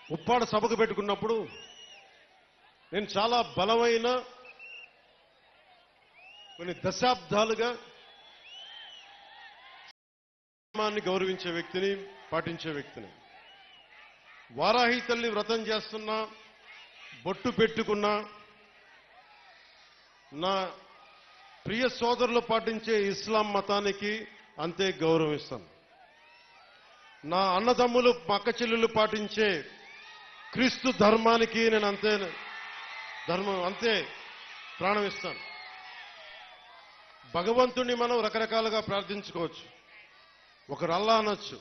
ఉప్పాడ సభకు పెట్టుకున్నప్పుడు నేను చాలా బలమైన కొన్ని దశాబ్దాలుగా ధర్మాన్ని గౌరవించే వ్యక్తిని, పాటించే వ్యక్తిని. వారాహి తల్లి వ్రతం చేస్తున్నా, బొట్టు పెట్టుకున్నా, నా ప్రియ సోదరులు పాటించే ఇస్లాం మతానికి అంతే గౌరవిస్తాను. నా అన్నదమ్ములు, అక్క చెల్లెలు పాటించే క్రీస్తు ధర్మానికి నేను అంతే ప్రాణం ఇస్తాను. భగవంతుణ్ణి మనం రకరకాలుగా ప్రార్థించుకోవచ్చు. ఒకరు అల్లా అనొచ్చు,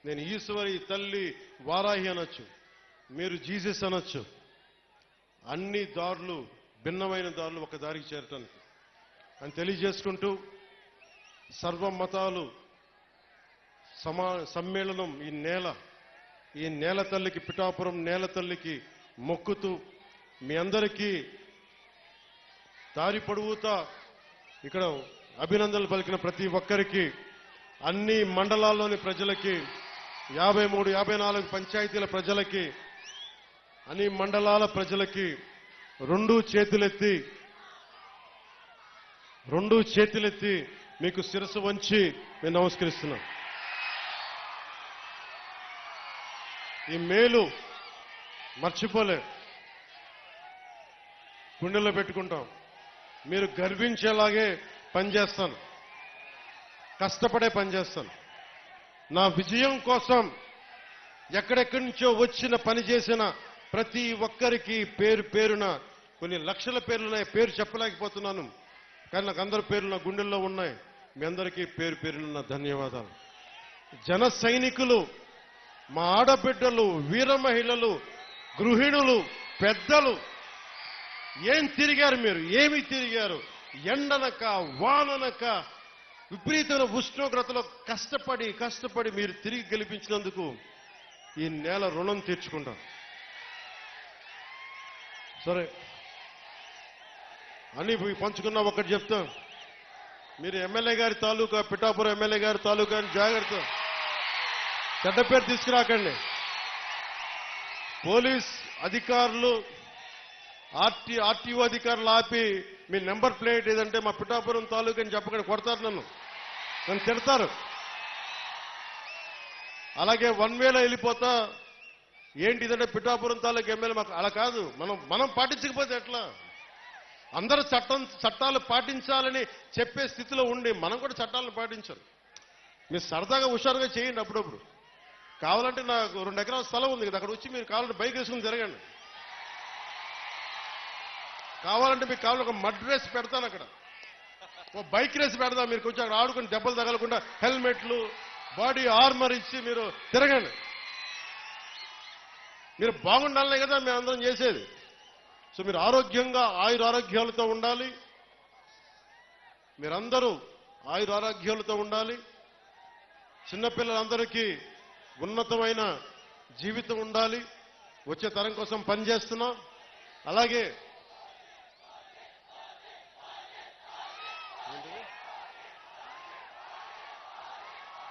నేను ఈశ్వరి, తల్లి, వారాహి అనొచ్చు, మీరు జీసస్ అనొచ్చు. అన్ని దారులు, భిన్నమైన దారులు ఒక దారికి చేరటానికి అని తెలియజేసుకుంటూ, సర్వ మతాలు సమ్మేళనం ఈ నేల తల్లికి, పిఠాపురం నేల తల్లికి మొక్కుతూ, మీ అందరికీ దారి పొడవుతా ఇక్కడ అభినందనలు పలికిన ప్రతి ఒక్కరికి, అన్ని మండలాల్లోని ప్రజలకి, 53, 54 పంచాయతీల ప్రజలకి, అన్ని మండలాల ప్రజలకి రెండు చేతులెత్తి మీకు శిరస్సు వంచి నేను నమస్కరిస్తున్నాను. ఈ మేలు మర్చిపోలే, గుండెల్లో పెట్టుకుంటాం. మీరు గర్వించేలాగే పనిచేస్తాను, కష్టపడే పనిచేస్తాను. నా విజయం కోసం ఎక్కడెక్కడి నుంచో వచ్చిన పని చేసిన ప్రతి ఒక్కరికి పేరు పేరున, కొన్ని లక్షల పేర్లున్నాయి, పేరు చెప్పలేకపోతున్నాను, కానీ నాకు అందరి పేర్లు నా గుండెల్లో ఉన్నాయి. మీ అందరికీ పేరు పేరున నా ధన్యవాదాలు. జన సైనికులు, మా ఆడబిడ్డలు, వీర మహిళలు, గృహిణులు, పెద్దలు, ఏం తిరిగారు మీరు, ఏమి తిరిగారు? ఎండనక వాననక విపరీతమైన ఉష్ణోగ్రతలో కష్టపడి మీరు తిరిగి గెలిపించినందుకు ఈ నేల రుణం తీర్చుకుంటాం. సరే అని పంచుకున్నా ఒకటి చెప్తాం, మీరు ఎమ్మెల్యే గారి తాలూకా, పిఠాపురం ఎమ్మెల్యే గారి తాలూకా అని జాగ్రత్త, చెడ్డ పేరు తీసుకురాకండి. పోలీస్ అధికారులు, ఆర్టీఓ అధికారులు ఆపి మీ నెంబర్ ప్లేట్ ఏదంటే మా పిఠాపురం తాలూకా అని చెప్పకుండా కొడతారు, నన్ను తిడతారు. అలాగే 1 వేలో వెళ్ళిపోతా, ఏంటిదంటే పిఠాపురం తాలూకా ఎమ్మెల్యే మాకు అలా కాదు. మనం పాటించకపోతే ఎట్లా? అందరూ చట్టాలు పాటించాలని చెప్పే స్థితిలో ఉండి మనం కూడా చట్టాలను పాటించాలి. మీరు సరదాగా హుషారుగా చేయండి. అప్పుడప్పుడు కావాలంటే నాకు 2 ఎకరాల స్థలం ఉంది కదా, అక్కడ వచ్చి మీరు కావాలంటే బైక్ వేసుకుని తిరగండి. కావాలంటే మీకు కావాలి ఒక మడ్ రేస్ పెడతాను, అక్కడ ఓ బైక్ రేస్ పెడతాం. మీరు కొంచెం అక్కడ ఆడుకుని దెబ్బలు తగలకుండా హెల్మెట్లు, బాడీ ఆర్మర్ ఇచ్చి మీరు తిరగండి. మీరు బాగుండాలనే కదా మేము అందరం చేసేది. సో మీరు ఆరోగ్యంగా, ఆయురారోగ్యాలతో ఉండాలి. మీరందరూ ఆయురారోగ్యాలతో ఉండాలి. చిన్నపిల్లలందరికీ ఉన్నతమైన జీవితం ఉండాలి. వచ్చే తరం కోసం పనిచేస్తున్నాం. అలాగే